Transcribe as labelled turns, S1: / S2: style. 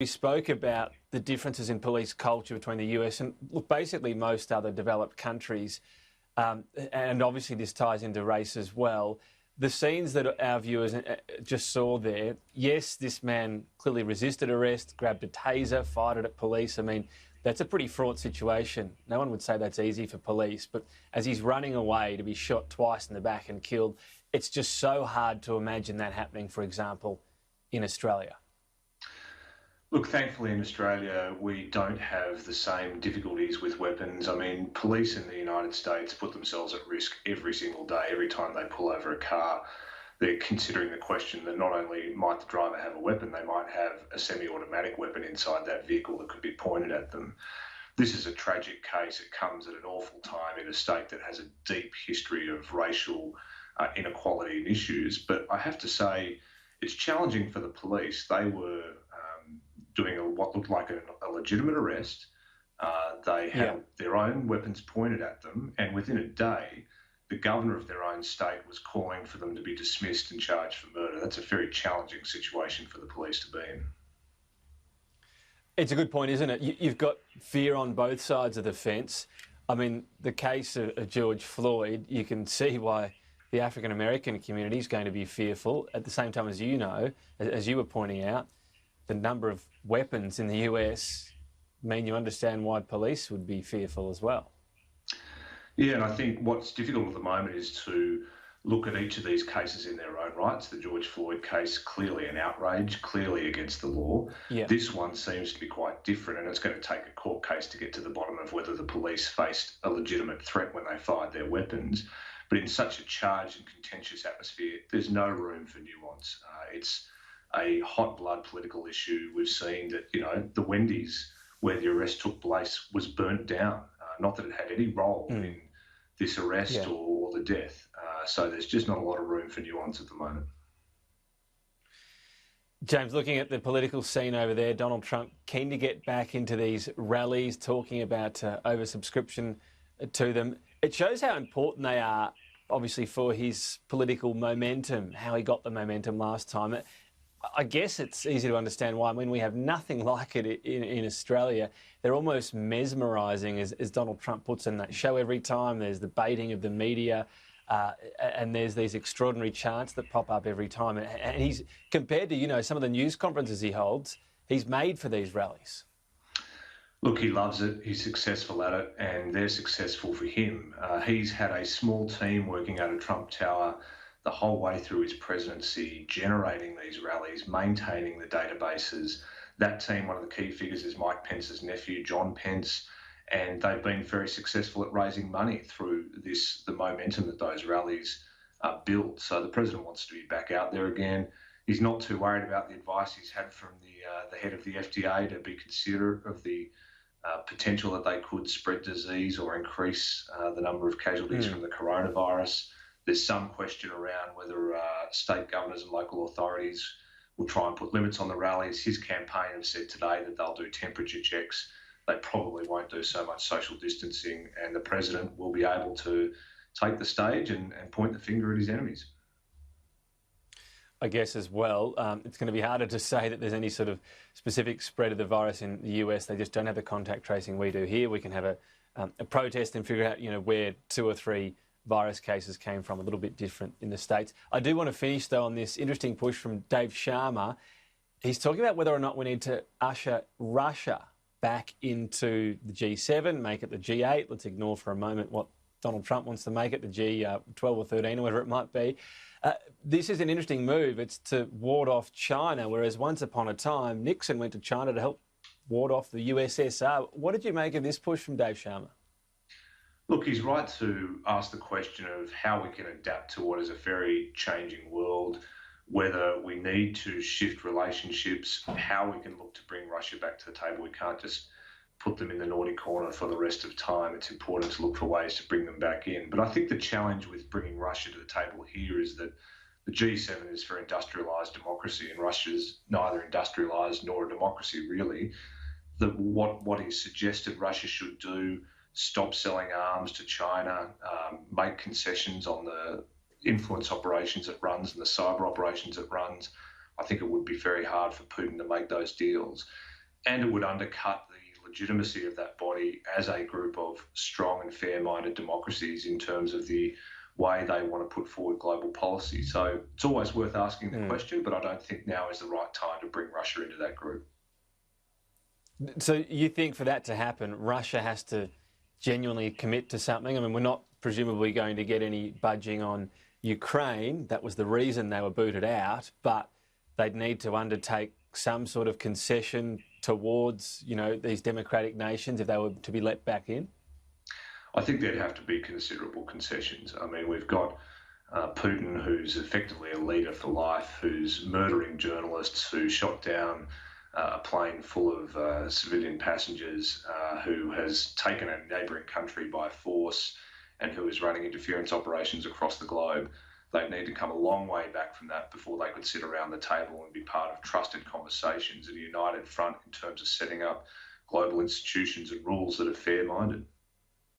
S1: We spoke about the differences in police culture between the US and, look, basically most other developed countries. And obviously this ties into race as well. The scenes that our viewers just saw there, yes, this man clearly resisted arrest, grabbed a taser, fired it at police. I mean, that's a pretty fraught situation. No one would say that's easy for police, but as he's running away to be shot twice in the back and killed, it's just so hard to imagine that happening, for example, in Australia.
S2: Look, thankfully in Australia, we don't have the same difficulties with weapons. I mean, police in the United States put themselves at risk every single day. Every time they pull over a car, they're considering the question that not only might the driver have a weapon, they might have a semi-automatic weapon inside that vehicle that could be pointed at them. This is a tragic case. It comes at an awful time in a state that has a deep history of racial inequality and issues. But I have to say, it's challenging for the police. They were doing what looked like a legitimate arrest. They had their own weapons pointed at them, and within a day, the governor of their own state was calling for them to be dismissed and charged for murder. That's a very challenging situation for the police to be in.
S1: It's a good point, isn't it? You've got fear on both sides of the fence. I mean, the case of George Floyd, you can see why the African-American community is going to be fearful. At the same time, as you know, as you were pointing out, the number of weapons in the US mean you understand why police would be fearful as well.
S2: Yeah, and I think what's difficult at the moment is to look at each of these cases in their own rights. The George Floyd case, clearly an outrage, clearly against the law. Yeah. This one seems to be quite different, and it's going to take a court case to get to the bottom of whether the police faced a legitimate threat when they fired their weapons. But in such a charged and contentious atmosphere, there's no room for nuance. It's a hot blood political issue. We've seen that, the Wendy's where the arrest took place was burnt down. Not that it had any role in this arrest or the death. So there's just not a lot of room for nuance at the moment.
S1: James, looking at the political scene over there, Donald Trump keen to get back into these rallies, talking about oversubscription to them. It shows how important they are, obviously, for his political momentum, how he got the momentum last time. I guess it's easy to understand why. I mean, we have nothing like it in Australia. They're almost mesmerising, as Donald Trump puts in that show every time. There's the baiting of the media, and there's these extraordinary chants that pop up every time. And he's, compared to, some of the news conferences he holds, he's made for these rallies.
S2: Look, he loves it. He's successful at it, and they're successful for him. He's had a small team working out of Trump Tower the whole way through his presidency, generating these rallies, maintaining the databases. That team, one of the key figures is Mike Pence's nephew, John Pence, and they've been very successful at raising money through the momentum that those rallies build. So the president wants to be back out there again. He's not too worried about the advice he's had from the head of the FDA to be considerate of the potential that they could spread disease or increase the number of casualties from the coronavirus. There's some question around whether state governors and local authorities will try and put limits on the rallies. His campaign has said today that they'll do temperature checks. They probably won't do so much social distancing, and the president will be able to take the stage and point the finger at his enemies.
S1: I guess as well, it's going to be harder to say that there's any sort of specific spread of the virus in the US. They just don't have the contact tracing we do here. We can have a protest and figure out, where 2 or 3 virus cases came from, a little bit different in the States. I do want to finish, though, on this interesting push from Dave Sharma. He's talking about whether or not we need to usher Russia back into the G7, make it the G8. Let's ignore for a moment what Donald Trump wants to make it, the G12 or 13 or whatever it might be. This is an interesting move. It's to ward off China, whereas once upon a time, Nixon went to China to help ward off the USSR. What did you make of this push from Dave Sharma?
S2: Look, he's right to ask the question of how we can adapt to what is a very changing world, whether we need to shift relationships, how we can look to bring Russia back to the table. We can't just put them in the naughty corner for the rest of time. It's important to look for ways to bring them back in. But I think the challenge with bringing Russia to the table here is that the G7 is for industrialised democracy, and Russia's neither industrialised nor a democracy, really. What he suggested Russia should do, stop selling arms to China, make concessions on the influence operations it runs and the cyber operations it runs, I think it would be very hard for Putin to make those deals. And it would undercut the legitimacy of that body as a group of strong and fair-minded democracies in terms of the way they want to put forward global policy. So it's always worth asking the question, but I don't think now is the right time to bring Russia into that group.
S1: So you think for that to happen, Russia has to genuinely commit to something? I mean, we're not presumably going to get any budging on Ukraine. That was the reason they were booted out, but they'd need to undertake some sort of concession towards, these democratic nations if they were to be let back in?
S2: I think there'd have to be considerable concessions. I mean, we've got Putin, who's effectively a leader for life, who's murdering journalists, who shot down a plane full of civilian passengers, who has taken a neighbouring country by force, and who is running interference operations across the globe. They'd need to come a long way back from that before they could sit around the table and be part of trusted conversations and a united front in terms of setting up global institutions and rules that are fair-minded.